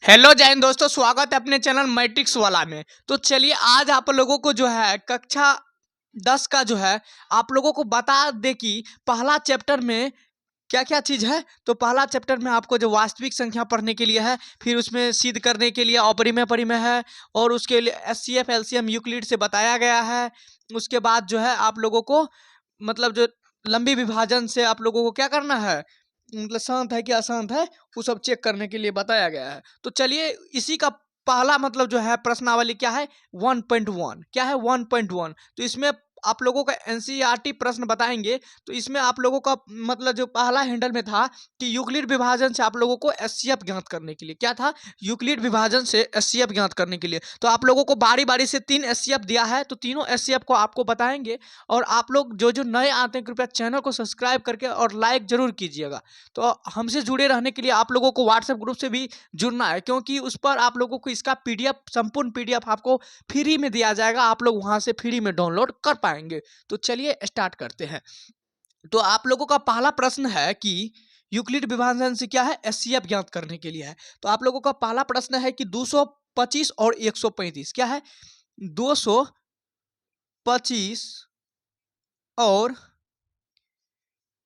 Hello जय हिंद दोस्तों, स्वागत है अपने चैनल मैट्रिक्स वाला में। तो चलिए आज आप लोगों को जो है कक्षा 10 का जो है आप लोगों को बता दे कि पहला चैप्टर में क्या क्या चीज़ है। तो पहला चैप्टर में आपको जो वास्तविक संख्या पढ़ने के लिए है, फिर उसमें सिद्ध करने के लिए अपरिमेय परिमेय है, और उसके लिए एचसीएफ एलसीएम यूक्लिड से बताया गया है। उसके बाद जो है आप लोगों को मतलब जो लंबी विभाजन से आप लोगों को क्या करना है, मतलब शांत है कि अशांत है, वो सब चेक करने के लिए बताया गया है। तो चलिए इसी का पहला मतलब जो है प्रश्नावली क्या है, 1.1 क्या है, 1.1। तो इसमें आप लोगों का एनसीईआरटी प्रश्न बताएंगे। तो इसमें आप लोगों का मतलब जो पहला हैंडल में था कि यूक्लिड विभाजन से आप लोगों को एचसीएफ ज्ञात करने के लिए क्या था, यूक्लिड विभाजन से एचसीएफ ज्ञात करने के लिए। तो आप लोगों को बारी बारी से 3 एचसीएफ दिया है, तो तीनों एचसीएफ को आपको बताएंगे। और आप लोग जो जो नए आते हैं कृपया चैनल को सब्सक्राइब करके और लाइक जरूर कीजिएगा। तो हमसे जुड़े रहने के लिए आप लोगों को व्हाट्सएप ग्रुप से भी जुड़ना है, क्योंकि उस पर आप लोगों को इसका पीडीएफ, संपूर्ण पीडीएफ आपको फ्री में दिया जाएगा, आप लोग वहां से फ्री में डाउनलोड कर पाएंगे। तो चलिए स्टार्ट करते हैं। तो आप लोगों का पहला प्रश्न है कि यूक्लिड विभाजन से क्या है, एचसीएफ ज्ञात करने के लिए है। तो आप लोगों का पहला प्रश्न है कि 225 और 135 क्या है, 225 और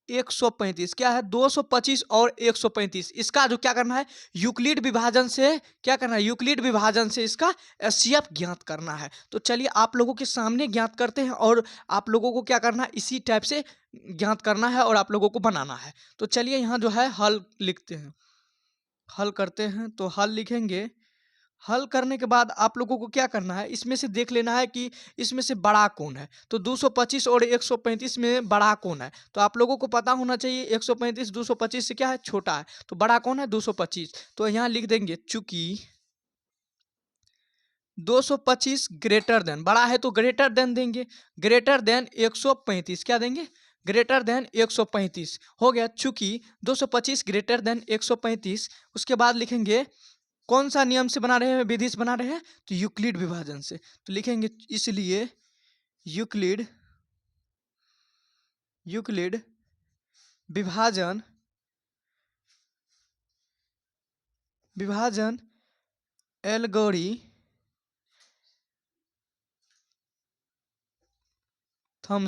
135 क्या है, 225 और 135, इसका जो क्या करना है, यूक्लिड विभाजन से क्या करना है, यूक्लिड विभाजन से इसका एचसीएफ ज्ञात करना है। तो चलिए आप लोगों के सामने ज्ञात करते हैं, और आप लोगों को क्या करना है, इसी टाइप से ज्ञात करना है और आप लोगों को बनाना है। तो चलिए यहाँ जो है हल लिखते हैं, हल करते हैं। तो हल लिखेंगे, हल करने के बाद आप लोगों को क्या करना है, इसमें से देख लेना है कि इसमें से बड़ा कौन है। तो 225 और 135 में बड़ा कौन है, तो आप लोगों को पता होना चाहिए 135 225 से क्या है, छोटा है। तो बड़ा कौन है, 225। तो यहाँ लिख देंगे चूंकि 225 ग्रेटर देन, बड़ा है तो ग्रेटर देन देंगे, ग्रेटर देन 135 क्या देंगे, ग्रेटर देन 135 हो गया। चूंकि 225 ग्रेटर देन 135, उसके बाद लिखेंगे कौन सा नियम से बना रहे हैं, विधि से बना रहे हैं, तो यूक्लिड विभाजन से। तो लिखेंगे इसलिए यूक्लिड यूक्लिड विभाजन विभाजन एल्गोरिथम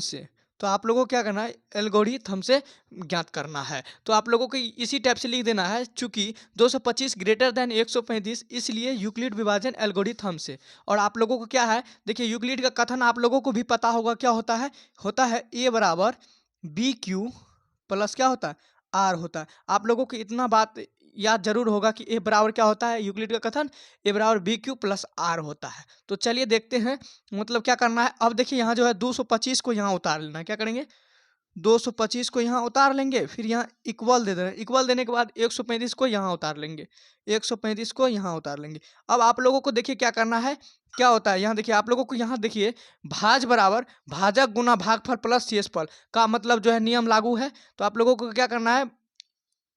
से। तो आप लोगों को क्या करना है, एल्गोरिथम से ज्ञात करना है। तो आप लोगों को इसी टाइप से लिख देना है, चूंकि 225 ग्रेटर देन 135, इसलिए यूक्लिड विभाजन एल्गोरिथम से। और आप लोगों को क्या है, देखिए यूक्लिड का कथन आप लोगों को भी पता होगा, क्या होता है ए बराबर बी क्यू प्लस क्या होता है, आर होता है। आप लोगों को इतना बात याद जरूर होगा कि ए बराबर क्या होता है, यूक्लिड का कथन ए बराबर बी क्यू प्लस आर होता है। तो चलिए देखते हैं मतलब क्या करना है। अब देखिए यहाँ जो है 225 को यहाँ उतार लेना है, क्या करेंगे, 225 को यहाँ उतार लेंगे, फिर यहाँ इक्वल दे देना, इक्वल देने के बाद 135 को यहाँ उतार लेंगे, 135 को यहाँ उतार लेंगे। अब आप लोगों को देखिए क्या करना है, क्या होता है, यहाँ देखिए आप लोगों को यहाँ देखिए भाज बराबर भाजक गुना भागफल प्लस शेषफल का मतलब जो है नियम लागू है। तो आप लोगों को क्या करना है,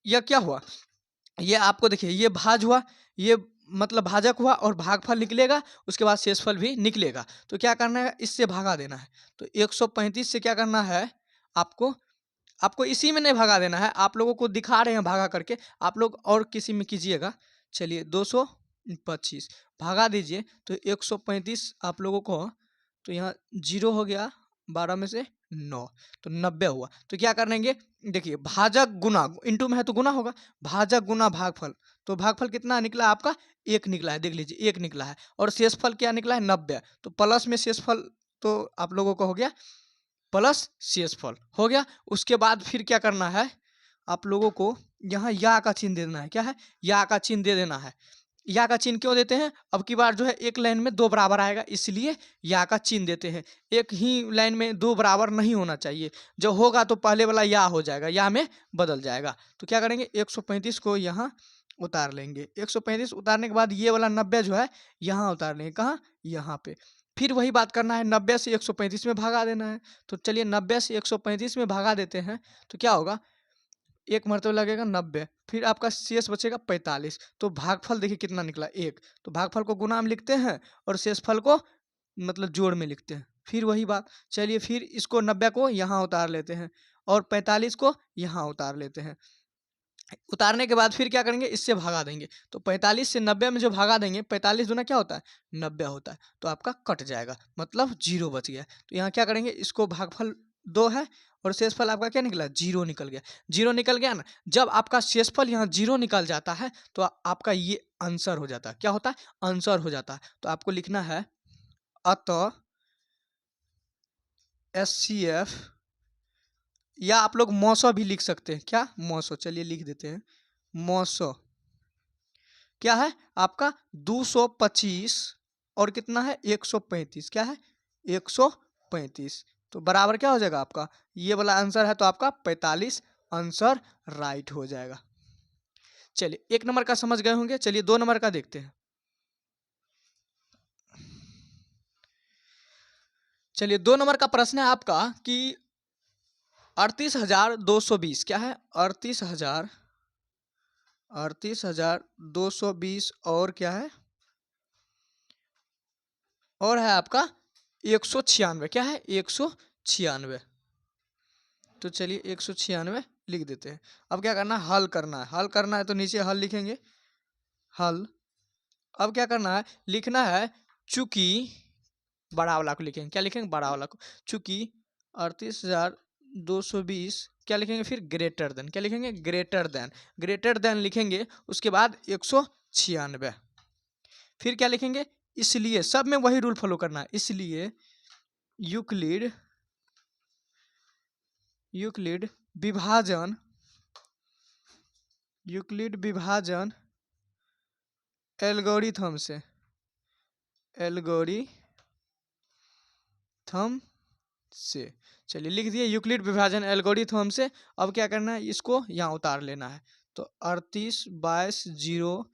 यह क्या हुआ, ये आपको देखिए ये भाज हुआ, ये मतलब भाजक हुआ और भागफल निकलेगा, उसके बाद शेषफल भी निकलेगा। तो क्या करना है, इससे भागा देना है। तो 135 से क्या करना है, आपको आपको इसी में नहीं भगा देना है, आप लोगों को दिखा रहे हैं भागा करके, आप लोग और किसी में कीजिएगा। चलिए 225 भागा दीजिए, तो 135 आप लोगों को, तो यहाँ 0 हो गया, 12 में से 9, तो 90 हुआ। तो क्या करेंगे, देखिए भाजक गुना, इंटू में है तो गुना होगा, भाजक गुना भागफल। तो भागफल कितना निकला आपका, 1 निकला है, देख लीजिए 1 निकला है। और शेषफल क्या निकला है, 90। तो प्लस में शेषफल, तो आप लोगों को हो गया प्लस शेषफल हो गया। उसके बाद फिर क्या करना है, आप लोगों को यहाँ या का चिन्ह दे देना है, क्या है, या का चिन्ह दे देना है। या का चिन्ह क्यों देते हैं, अब की बार जो है एक लाइन में दो बराबर आएगा, इसलिए या का चिन्ह देते हैं। एक ही लाइन में दो बराबर नहीं होना चाहिए, जो होगा तो पहले वाला या हो जाएगा, या में बदल जाएगा। तो क्या करेंगे, 135 को यहाँ उतार लेंगे, 135 उतारने के बाद ये वाला 90 जो है यहाँ उतार लेंगे, कहाँ, यहाँ पे। फिर वही बात करना है, 90 से 135 में भागा देना है। तो चलिए 90 से 135 में भागा देते हैं, तो क्या होगा, एक मरतबा लगेगा 90, फिर आपका शेष बचेगा 45। तो भागफल देखिए कितना निकला, 1। तो भागफल को गुणा में लिखते हैं और शेषफल को मतलब जोड़ में लिखते हैं। फिर वही बात, चलिए फिर इसको 90 को यहाँ उतार लेते हैं और 45 को यहाँ उतार लेते हैं। उतारने के बाद फिर क्या करेंगे, इससे भगा देंगे। तो 45 से 90 में जो भगा देंगे, 45 दूना क्या होता है, 90 होता है। तो आपका कट जाएगा, मतलब 0 बच गया। तो यहाँ क्या करेंगे, इसको भागफल 2 है और शेषफल आपका क्या निकला, 0 निकल गया। 0 निकल गया ना, जब आपका शेषफल यहाँ 0 निकल जाता है तो आपका ये आंसर हो जाता है। क्या होता है, आंसर हो जाता है। तो आपको लिखना है अतः HCF, या आप लोग मौसो भी लिख सकते हैं। क्या, मौसो, चलिए लिख देते हैं मौसो। क्या है आपका 225 और कितना है 135, क्या है 135। तो बराबर क्या हो जाएगा आपका, ये वाला आंसर है तो आपका 45 आंसर राइट हो जाएगा। चलिए 1 नंबर का समझ गए होंगे। चलिए 2 नंबर का देखते हैं। चलिए 2 नंबर का प्रश्न है आपका कि 38,220, क्या है 38,220 और क्या है, और है आपका 196, क्या है 196। तो चलिए 196 लिख देते हैं। अब क्या करना है, हल करना है। हल करना है तो नीचे हल लिखेंगे, हल। अब क्या करना है, लिखना है चूंकि, बड़ा वाला को लिखेंगे, क्या लिखेंगे, बड़ा वाला को। चूंकि 38,220 क्या लिखेंगे, फिर ग्रेटर देन, क्या लिखेंगे, ग्रेटर देन। ग्रेटर देन लिखेंगे, उसके बाद 196, फिर क्या लिखेंगे, इसलिए। सब में वही रूल फॉलो करना है, इसलिए यूक्लिड यूक्लिड विभाजन यूक्लिड विभाजन एल्गोरिथम से चलिए लिख दिए यूक्लिड विभाजन एल्गोरिथम से। अब क्या करना है, इसको यहाँ उतार लेना है। तो 38/0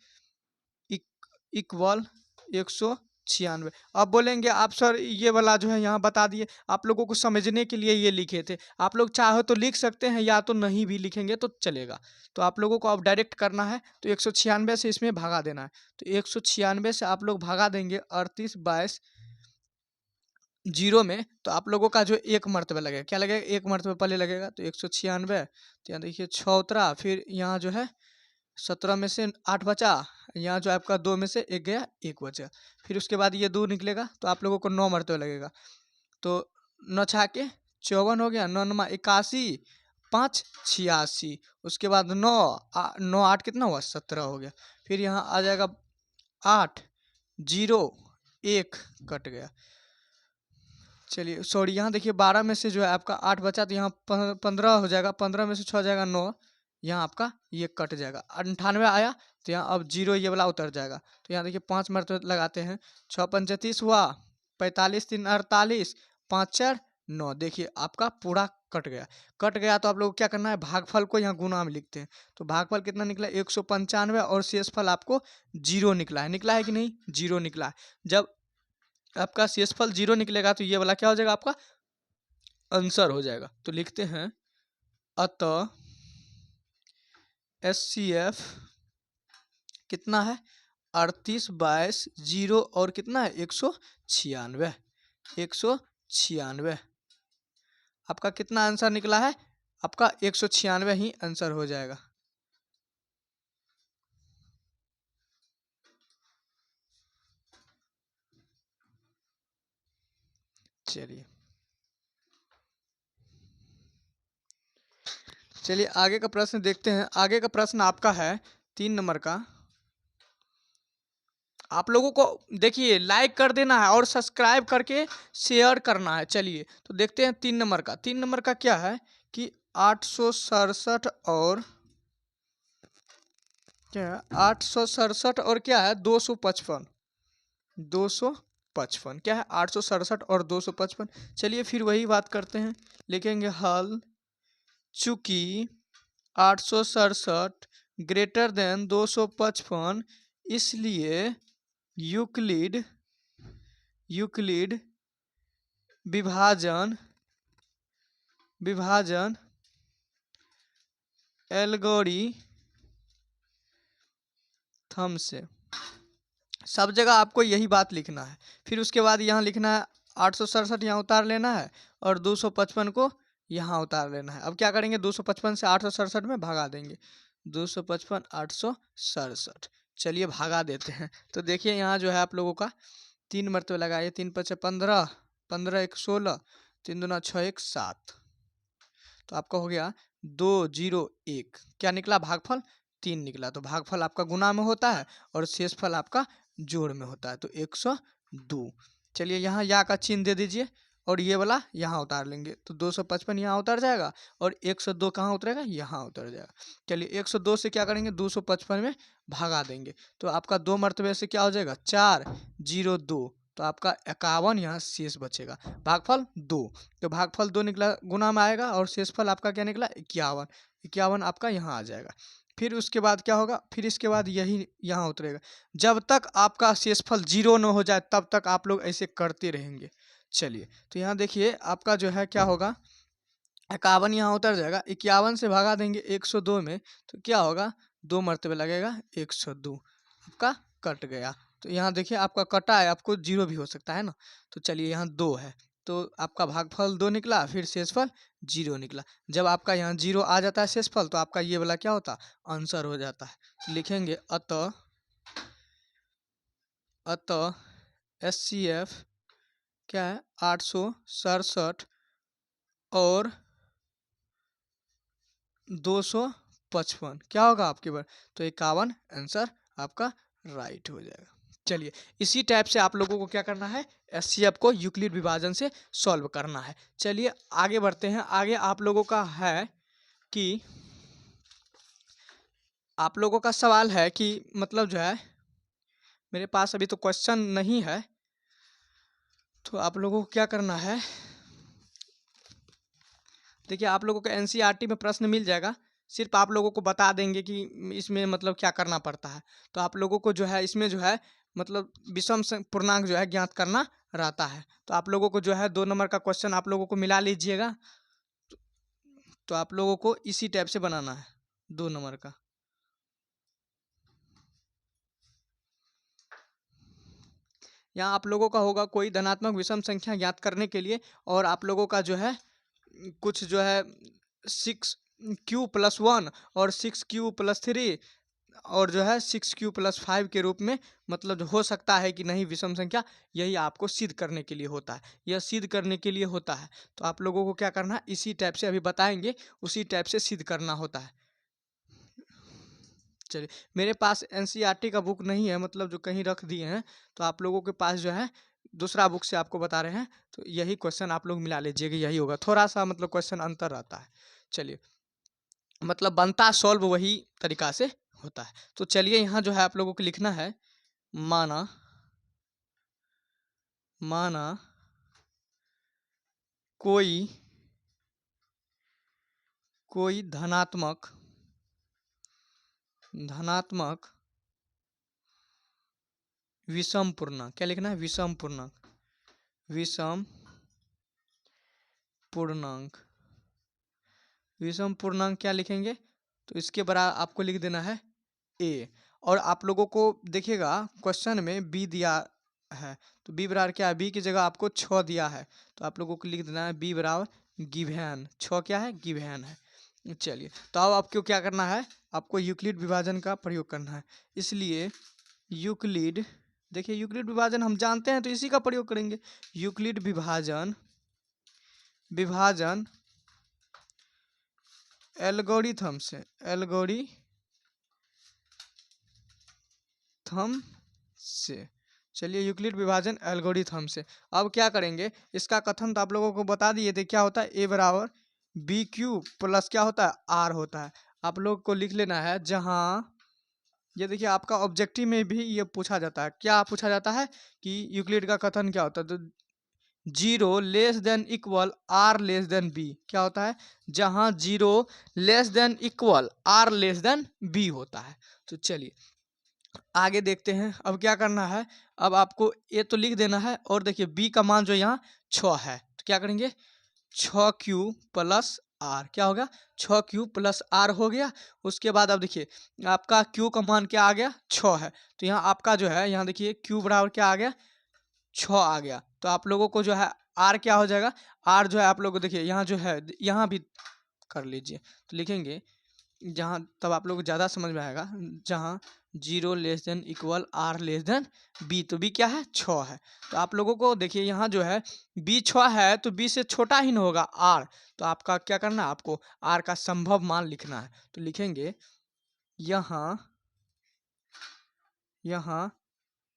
इक्वल 196। अब बोलेंगे आप सर ये वाला जो है यहाँ बता दिए, आप लोगों को समझने के लिए ये लिखे थे। आप लोग चाहो तो लिख सकते हैं या तो नहीं भी लिखेंगे तो चलेगा। तो आप लोगों को अब डायरेक्ट करना है, तो 196 से इसमें भगा देना है। तो 196 से आप लोग भगा देंगे 38/0 में, तो आप लोगों का जो एक मरतबा लगेगा, क्या लगेगा, एक मरतबा पहले लगेगा। तो 196, तो यहाँ देखिए 6 उतरा, फिर यहाँ जो है 17 में से 8 बचा, यहाँ जो आपका 2 में से 1 गया, 1 बचा। फिर उसके बाद ये 2 निकलेगा तो आप लोगों को 9 मरतबा लगेगा। तो 9 छाके 54 हो गया, 9 नमा 81, 5 86, उसके बाद 9 8 कितना हुआ, 17 हो गया। फिर यहाँ आ जाएगा 8 0 1 कट गया। चलिए सॉरी, यहाँ देखिए 12 में से जो है आपका 8 बचा, तो यहाँ 15 हो जाएगा, 15 में से 6 जाएगा 9, यहाँ आपका ये कट जाएगा। 98 आया, तो यहाँ अब 0 ये वाला उतर जाएगा। तो यहाँ देखिए 5 मरतबा लगाते हैं, 6 पंचे 30 हुआ, 45 3 48, 5 4 9, देखिए आपका पूरा कट गया। कट गया तो आप लोग को क्या करना है, भागफल को यहाँ गुना में लिखते हैं। तो भागफल कितना निकला 195 और शेषफल आपको 0 निकला है कि नहीं, 0 निकला है। जब आपका शेषफल 0 निकलेगा तो ये वाला क्या हो जाएगा, आपका आंसर हो जाएगा। तो लिखते हैं अतः HCF कितना है 38/0 और कितना है 196। आपका कितना आंसर निकला है, आपका 196 ही आंसर हो जाएगा। चलिए आगे का प्रश्न देखते हैं। आगे का प्रश्न आपका है 3 नंबर का। आप लोगों को देखिए लाइक कर देना है और सब्सक्राइब करके शेयर करना है। चलिए तो देखते हैं 3 नंबर का। 3 नंबर का क्या है कि 867 और क्या है, 867 और क्या है 255 क्या है 867 और 255। चलिए फिर वही बात करते हैं, लिखेंगे हल चूंकि 867 ग्रेटर देन 255, इसलिए यूक्लिड विभाजन एल्गोरिथम से। सब जगह आपको यही बात लिखना है। फिर उसके बाद यहाँ लिखना है 867 यहाँ उतार लेना है और 255 को यहाँ उतार लेना है। अब क्या करेंगे 255 से 867 में भगा देंगे। 255 867। चलिए भागा देते हैं। तो देखिए यहाँ जो है आप लोगों का 3 मरतबे लगाइए, 3 5 15, 15 1 16, 3 दूना 6 1 7। तो आपका हो गया 201। क्या निकला भागफल? 3 निकला। तो भागफल आपका गुणा में होता है और शेषफल आपका जोड़ में होता है, तो 102। चलिए यहाँ या का चिन्ह दे दीजिए और ये वाला यहाँ उतार लेंगे, तो 255 यहाँ उतर जाएगा और 102 कहाँ उतरेगा? यहाँ उतर जाएगा। चलिए 102 से क्या करेंगे? 255 में भागा देंगे, तो आपका 2 मरतबे से क्या हो जाएगा? 402। तो आपका 51 यहाँ शेष बचेगा। भागफल 2, तो भागफल 2 निकला, गुना में आएगा और शेषफल आपका क्या निकला? 51। 51 आपका यहाँ आ जाएगा। फिर उसके बाद क्या होगा? फिर इसके बाद यही यहाँ उतरेगा। जब तक आपका शेषफल 0 न हो जाए तब तक आप लोग ऐसे करते रहेंगे। चलिए तो यहाँ देखिए आपका जो है क्या होगा? 51 यहाँ उतर जाएगा। 51 से भगा देंगे 102 में, तो क्या होगा? 2 मरतबे लगेगा, 102 आपका कट गया। तो यहाँ देखिए आपका कटा है, आपको 0 भी हो सकता है ना। तो चलिए यहाँ 2 है, तो आपका भागफल 2 निकला, फिर शेषफल 0 निकला। जब आपका यहाँ 0 आ जाता है शेषफल, तो आपका ये वाला क्या होता है? आंसर हो जाता है। तो लिखेंगे अतः HCF क्या है? 867 और 255 क्या होगा आपके पास? तो 51 आंसर आपका राइट हो जाएगा। चलिए इसी टाइप से आप लोगों को क्या करना है? एचसीएफ को यूक्लिड विभाजन से सॉल्व करना है। चलिए आगे बढ़ते हैं। आगे आप लोगों का है कि आप लोगों का सवाल है कि मतलब जो है मेरे पास अभी तो क्वेश्चन नहीं है, तो आप लोगों को क्या करना है? देखिए आप लोगों को एनसीईआरटी में प्रश्न मिल जाएगा, सिर्फ आप लोगों को बता देंगे कि इसमें मतलब क्या करना पड़ता है। तो आप लोगों को जो है इसमें जो है मतलब विषम पूर्णांक जो है ज्ञात करना रहता है। तो आप लोगों को जो है 2 नंबर का क्वेश्चन आप लोगों को मिला लीजिएगा। तो आप लोगों को इसी टाइप से बनाना है 2 नंबर का। यहाँ आप लोगों का होगा कोई धनात्मक विषम संख्या ज्ञात करने के लिए, और आप लोगों का जो है कुछ जो है 6q+1 और 6q+3 और जो है 6q+5 के रूप में मतलब हो सकता है कि नहीं विषम संख्या, यही आपको सिद्ध करने के लिए होता है। यह सिद्ध करने के लिए होता है। तो आप लोगों को क्या करना है? इसी टाइप से अभी बताएंगे, उसी टाइप से सिद्ध करना होता है। चलिए मेरे पास एनसीईआरटी का बुक नहीं है, मतलब जो कहीं रख दिए हैं, तो आप लोगों के पास जो है दूसरा बुक से आपको बता रहे हैं, तो यही क्वेश्चन आप लोग मिला लीजिएगा, यही होगा। थोड़ा सा मतलब क्वेश्चन अंतर रहता है। चलिए मतलब बनता सॉल्व वही तरीका से होता है। तो चलिए यहाँ जो है आप लोगों को लिखना है माना कोई धनात्मक विषम पूर्णांक, क्या लिखना है? विषम पूर्णांक क्या लिखेंगे? तो इसके बराबर आपको लिख देना है a। और आप लोगों को देखिएगा क्वेश्चन में b दिया है, तो b बराबर क्या है? b की जगह आपको 6 दिया है, तो आप लोगों को लिख देना है b बराबर गिवेन 6 क्या है? गिवेन है। चलिए तो अब आपको क्या करना है? आपको यूक्लिड विभाजन का प्रयोग करना है। इसलिए यूक्लिड, देखिए यूक्लिड विभाजन हम जानते हैं तो इसी का प्रयोग करेंगे। यूक्लिड विभाजन एल्गोरिथम से। चलिए यूक्लिड विभाजन एल्गोरिथम से अब क्या करेंगे? इसका कथन तो आप लोगों को बता दिए थे, क्या होता है? a बराबर BQ प्लस क्या होता है? R होता है। आप लोग को लिख लेना है, जहाँ ये देखिए आपका ऑब्जेक्टिव में भी ये पूछा जाता है। क्या पूछा जाता है कि यूक्लिड का कथन क्या होता है? तो 0 less than equal R less than B क्या होता है? जहाँ 0 less than equal R less than B होता है। तो चलिए आगे देखते हैं। अब क्या करना है? अब आपको ये तो लिख देना है, और देखिए b का मान जो यहाँ 6 है, तो क्या करेंगे? 6q प्लस r क्या हो गया? 6q प्लस r हो गया। उसके बाद अब देखिए आपका q का मान क्या आ गया? 6 है। तो यहाँ आपका जो है यहाँ देखिए q बराबर क्या आ गया? 6 आ गया। तो आप लोगों को जो है r क्या हो जाएगा? r जो है आप लोगों को देखिए यहाँ जो है यहाँ भी कर लीजिए, तो लिखेंगे जहाँ तब आप लोग को ज़्यादा समझ में आएगा, जहाँ 0 less than equal r less than b, तो बी क्या है 6 है। तो आप लोगों को देखिए यहाँ जो है बी 6 है तो बी से छोटा ही ना होगा आर, तो आपका क्या करना है, आपको आर का संभव मान लिखना है। तो लिखेंगे यहाँ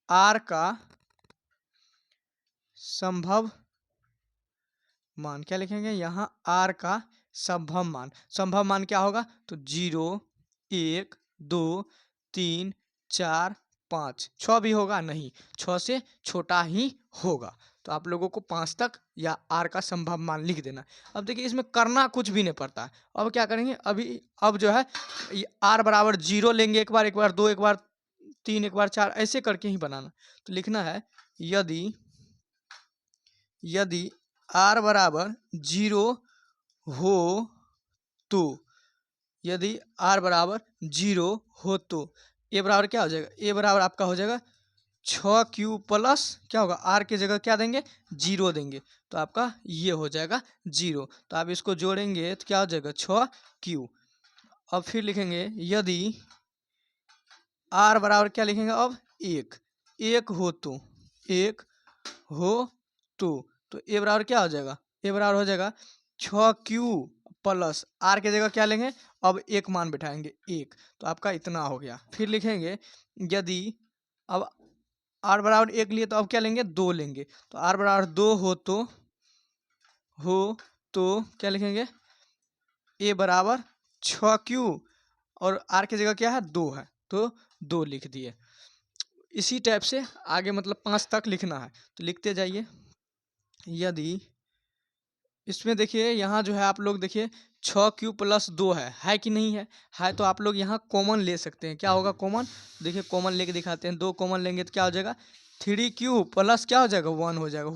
आर का संभव मान, क्या लिखेंगे यहाँ आर का संभव मान क्या होगा, तो 0 1 2 3 4 5, 6 भी होगा नहीं, 6 से छोटा ही होगा। तो आप लोगों को 5 तक या आर का संभव मान लिख देना। अब देखिए इसमें करना कुछ भी नहीं पड़ता है। अब क्या करेंगे, अब जो है आर बराबर 0 लेंगे, एक बार 2, एक बार 3, एक बार 4, ऐसे करके ही बनाना। तो लिखना है यदि आर बराबर 0 हो तो, यदि आर बराबर 0 हो तो ए बराबर क्या हो जाएगा, ए बराबर आपका हो जाएगा 6q प्लस क्या होगा, आर की जगह क्या देंगे 0 देंगे, तो आपका ये हो जाएगा 0। तो आप इसको जोड़ेंगे तो क्या हो जाएगा 6q। अब फिर लिखेंगे यदि आर बराबर क्या लिखेंगे, अब 1 हो तो, 1 हो तो ए बराबर क्या हो जाएगा, ए बराबर हो जाएगा 6q प्लस आर की जगह क्या लेंगे, अब एक मान बिठाएंगे 1, तो आपका इतना हो गया। फिर लिखेंगे यदि अब आर बराबर 1 लिए तो अब क्या लेंगे 2 लेंगे, तो आर बराबर 2 हो तो क्या लिखेंगे, ए बराबर 6q और आर की जगह क्या है 2 है, तो 2 लिख दिए। इसी टाइप से आगे मतलब 5 तक लिखना है, तो लिखते जाइए। यदि इसमें देखिए यहाँ जो है आप लोग देखिए 6q प्लस 2 है कि नहीं है तो आप लोग यहाँ कॉमन ले सकते हैं। क्या होगा कॉमन, देखिए कॉमन लेके दिखाते हैं। 2 कॉमन लेंगे तो क्या हो जाएगा 3q प्लस क्या हो जाएगा 1 हो जाएगा,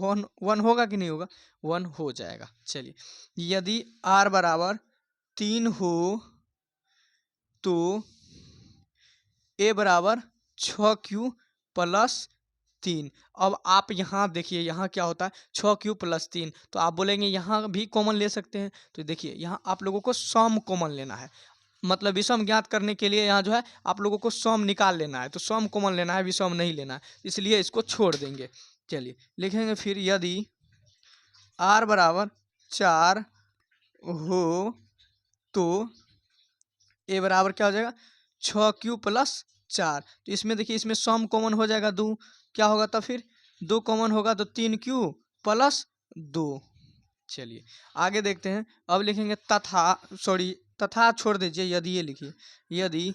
1 होगा कि नहीं होगा, 1 हो जाएगा। चलिए यदि r बराबर 3 हो तो a बराबर 6q प्लस 3। अब आप यहाँ देखिए यहाँ क्या होता है 6q प्लस 3, तो आप बोलेंगे यहाँ भी कॉमन ले सकते हैं। तो देखिए यहाँ आप लोगों को सम कॉमन लेना है, मतलब विषम ज्ञात करने के लिए यहाँ जो है आप लोगों को सम निकाल लेना है, तो सम कॉमन लेना है, विषम नहीं लेना है, इसलिए इसको छोड़ देंगे। चलिए लिखेंगे फिर यदि r बराबर 4 हो तो a बराबर क्या हो जाएगा 6q प्लस 4। तो इसमें देखिए इसमें सम कॉमन हो जाएगा 2, क्या होगा तब फिर 2 कॉमन होगा तो 3q प्लस 2। चलिए आगे देखते हैं। अब लिखेंगे तथा छोड़ दीजिए, यदि ये लिखिए यदि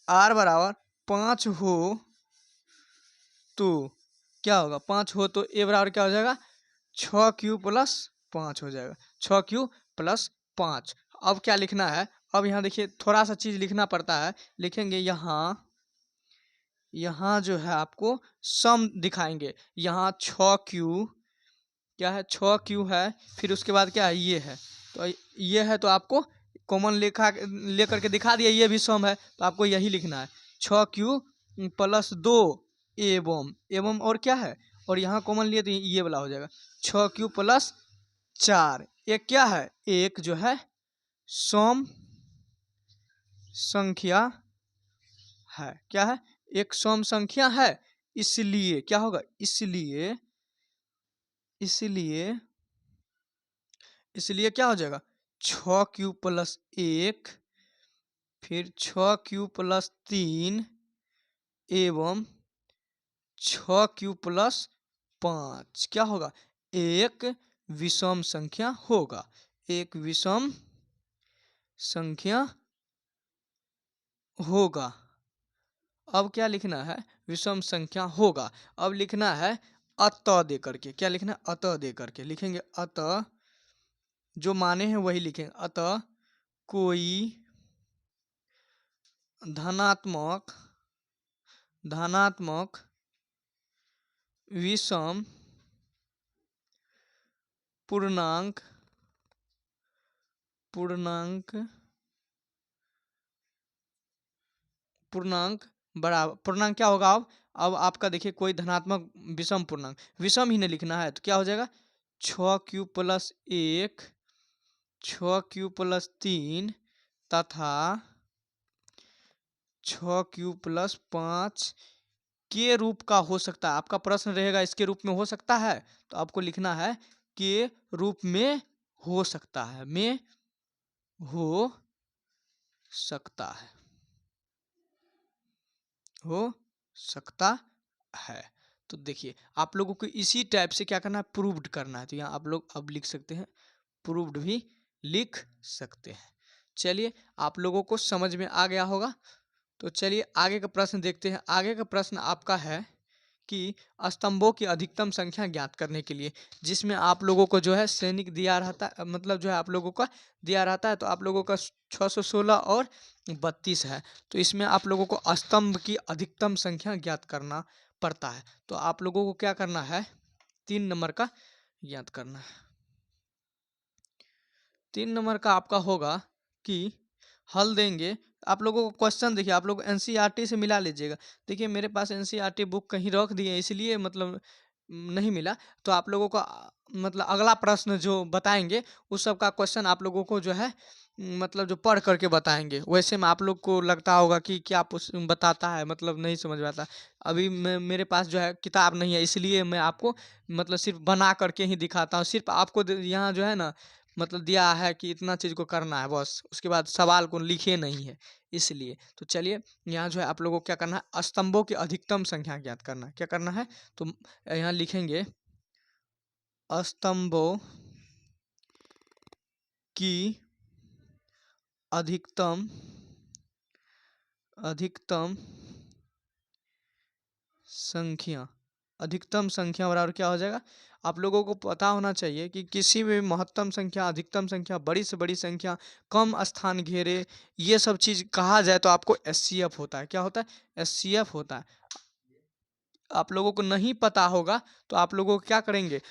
r बराबर 5 हो तो क्या होगा, 5 हो तो a बराबर क्या हो जाएगा 6q प्लस 5 हो जाएगा, 6q प्लस 5। अब क्या लिखना है, अब यहाँ देखिए थोड़ा सा चीज़ लिखना पड़ता है। लिखेंगे यहाँ जो है आपको सम दिखाएंगे, यहाँ 6q क्या है 6q है, फिर उसके बाद क्या है ये है, तो ये है तो आपको कॉमन लेकर के दिखा दिया, ये भी सम है तो आपको यही लिखना है 6q प्लस 2 एवं और क्या है, और यहाँ कॉमन लिए तो ये वाला हो जाएगा 6q प्लस 4। एक क्या है, एक जो है सम संख्या है, क्या है एक सम संख्या है, इसलिए क्या होगा, इसलिए क्या हो जाएगा 6q प्लस 1 फिर 6q प्लस 3 एवं 6q प्लस 5 क्या होगा, एक विषम संख्या होगा, एक विषम संख्या होगा। अब क्या लिखना है, विषम संख्या होगा। अब लिखना है अतः दे करके, क्या लिखना है अतः दे करके, लिखेंगे अतः जो माने हैं वही लिखेंगे, अतः कोई धनात्मक विषम पूर्णांक बराबर पूर्णांक क्या होगा, अब आपका देखिए कोई धनात्मक विषम पूर्णांक, विषम ही नहीं लिखना है तो क्या हो जाएगा 6q प्लस 1 6q प्लस 3 तथा 6 क्यूब + 5 के रूप का हो सकता है। आपका प्रश्न रहेगा इसके रूप में हो सकता है, तो आपको लिखना है के रूप में हो सकता है, में हो सकता है, हो सकता है। तो देखिए आप लोगों को इसी टाइप से क्या करना है, प्रूव्ड करना है। तो यहाँ आप लोग अब लिख सकते हैं, प्रूव्ड भी लिख सकते हैं। चलिए आप लोगों को समझ में आ गया होगा। तो चलिए आगे का प्रश्न देखते हैं। आगे का प्रश्न आपका है कि स्तंभों की अधिकतम संख्या ज्ञात करने के लिए, जिसमें आप लोगों को जो है सैनिक दिया रहता है, मतलब जो है आप लोगों का दिया रहता है। तो आप लोगों का 616 और 32 है। तो इसमें आप लोगों को स्तंभ की अधिकतम संख्या ज्ञात करना पड़ता है। तो आप लोगों को क्या करना है, 3 नंबर का ज्ञात करना है। 3 नंबर का आपका होगा कि हल देंगे। आप लोगों को क्वेश्चन देखिए, आप लोग एनसीईआरटी से मिला लीजिएगा। देखिए मेरे पास एनसीईआरटी बुक कहीं रख दी है, इसलिए मतलब नहीं मिला। तो आप लोगों का मतलब अगला प्रश्न जो बताएंगे उस सब का क्वेश्चन आप लोगों को जो है मतलब जो पढ़ करके बताएंगे। वैसे में आप लोग को लगता होगा कि क्या बताता है, मतलब नहीं समझ में आता। अभी मेरे पास जो है किताब नहीं है, इसलिए मैं आपको मतलब सिर्फ बना करके ही दिखाता हूँ। सिर्फ आपको यहाँ जो है ना मतलब दिया है कि इतना चीज़ को करना है बस, उसके बाद सवाल को लिखे नहीं है, इसलिए। तो चलिए यहाँ जो है आप लोगों को क्या करना है, स्तंभों की अधिकतम संख्या ज्ञात करना है। क्या करना है, तो यहाँ लिखेंगे स्तंभों की अधिकतम अधिकतम संख्या, अधिकतम संख्या बराबर क्या हो जाएगा। आप लोगों को पता होना चाहिए कि किसी भी महत्तम संख्या, अधिकतम संख्या, बड़ी से बड़ी संख्या, कम स्थान घेरे, ये सब चीज़ कहा जाए तो आपको एचसीएफ होता है। क्या होता है, एचसीएफ होता है। आप लोगों को नहीं पता होगा तो आप लोगों को क्या करेंगे,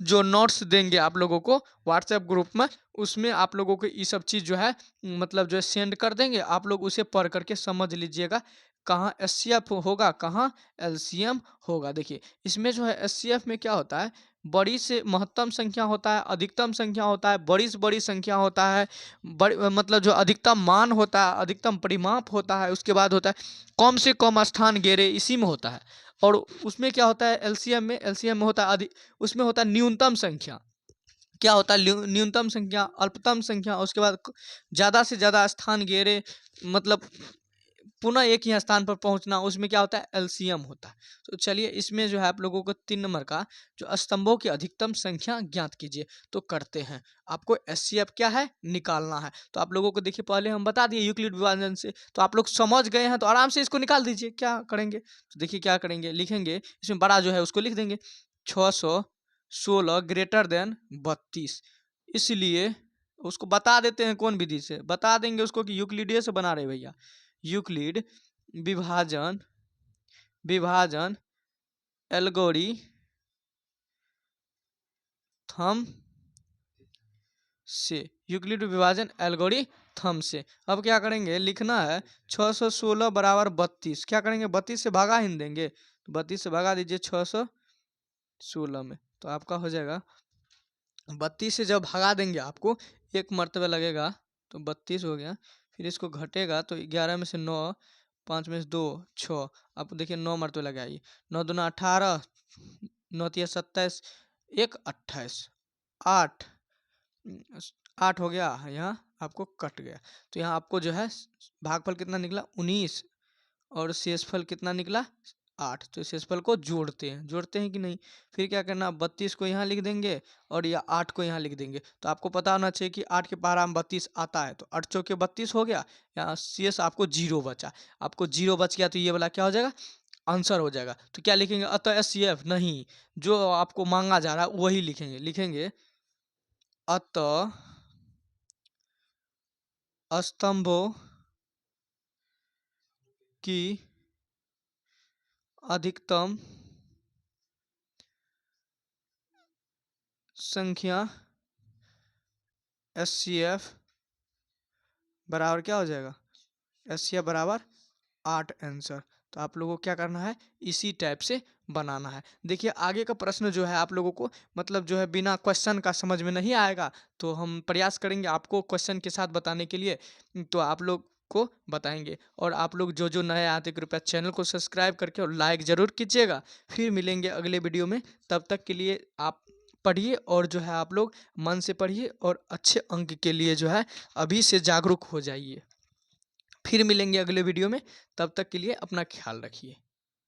जो नोट्स देंगे आप लोगों को व्हाट्सएप ग्रुप में, उसमें आप लोगों को ये सब चीज़ जो है मतलब जो है सेंड कर देंगे। आप लोग उसे पढ़ करके समझ लीजिएगा कहाँ एचसीएफ होगा, कहाँ एलसीएम होगा। देखिए इसमें जो है एचसीएफ में क्या होता है, बड़ी से महत्तम संख्या होता है, अधिकतम संख्या होता है, बड़ी से बड़ी संख्या होता है, बड़ी मतलब जो अधिकतम मान होता है, अधिकतम परिमाप होता है, उसके बाद होता है कम से कम स्थान घेरे, इसी में होता है। और उसमें क्या होता है, एलसीएम में होता है उसमें होता है न्यूनतम संख्या। क्या होता है, न्यूनतम संख्या, अल्पतम संख्या, उसके बाद ज़्यादा से ज़्यादा स्थान घेरे, मतलब पुनः एक ही स्थान पर पहुंचना, उसमें क्या होता है, एलसीएम होता है। तो चलिए इसमें जो है आप लोगों को 3 नंबर का जो स्तंभों की अधिकतम संख्या ज्ञात कीजिए, तो करते हैं। आपको एचसीएफ क्या है, निकालना है। तो आप लोगों को देखिए पहले हम बता दिए यूक्लिड विभाजन से, तो आप लोग समझ गए हैं, तो आराम से इसको निकाल दीजिए। क्या करेंगे, तो देखिए क्या करेंगे, लिखेंगे इसमें बड़ा जो है उसको लिख देंगे 616 ग्रेटर देन 32। इसलिए उसको बता देते हैं, कौन विधि से बता देंगे उसको, कि यूक्लिडियन से बना रहे भैया। यूक्लिड विभाजन विभाजन एल्गोरिथम से, यूक्लिड विभाजन एल्गोरिथम से। अब क्या करेंगे, लिखना है 616 बराबर 32। क्या करेंगे, 32 से भागा ही देंगे, तो 32 से भगा दीजिए 616 में, तो आपका हो जाएगा 32 से जब भगा देंगे आपको एक मर्तबा लगेगा, तो 32 हो गया। फिर इसको घटेगा तो 11 में से 9, 5 में से 2, 6। आप देखिए 9 मरतबे लगाइए, 9 दूना 18, 9 तिया 27, 1 28, 8 8 हो गया। यहाँ आपको कट गया, तो यहाँ आपको जो है भागफल कितना निकला, 19, और शेषफल कितना निकला, 8। तो शेषफल को जोड़ते हैं कि नहीं। फिर क्या करना, 32 को यहाँ लिख देंगे और या 8 को यहाँ लिख देंगे। तो आपको पता होना चाहिए कि 8 के पहाड़ा में 32 आता है, तो 8 चौके 32 हो गया। यहाँ शेष आपको 0 बचा, आपको 0 बच गया, तो ये वाला क्या हो जाएगा, आंसर हो जाएगा। तो क्या लिखेंगे, अतः एचसीएफ नहीं, जो आपको मांगा जा रहा है वही लिखेंगे अतः स्तंभों की अधिकतम संख्या एचसीएफ बराबर क्या हो जाएगा, एचसीएफ बराबर 8 आंसर। तो आप लोगों को क्या करना है, इसी टाइप से बनाना है। देखिए आगे का प्रश्न जो है आप लोगों को मतलब जो है बिना क्वेश्चन का समझ में नहीं आएगा, तो हम प्रयास करेंगे आपको क्वेश्चन के साथ बताने के लिए, तो आप लोग को बताएंगे। और आप लोग जो जो नए आते कृपया चैनल को सब्सक्राइब करके और लाइक ज़रूर कीजिएगा। फिर मिलेंगे अगले वीडियो में, तब तक के लिए आप पढ़िए और जो है आप लोग मन से पढ़िए और अच्छे अंक के लिए जो है अभी से जागरूक हो जाइए। फिर मिलेंगे अगले वीडियो में, तब तक के लिए अपना ख्याल रखिए।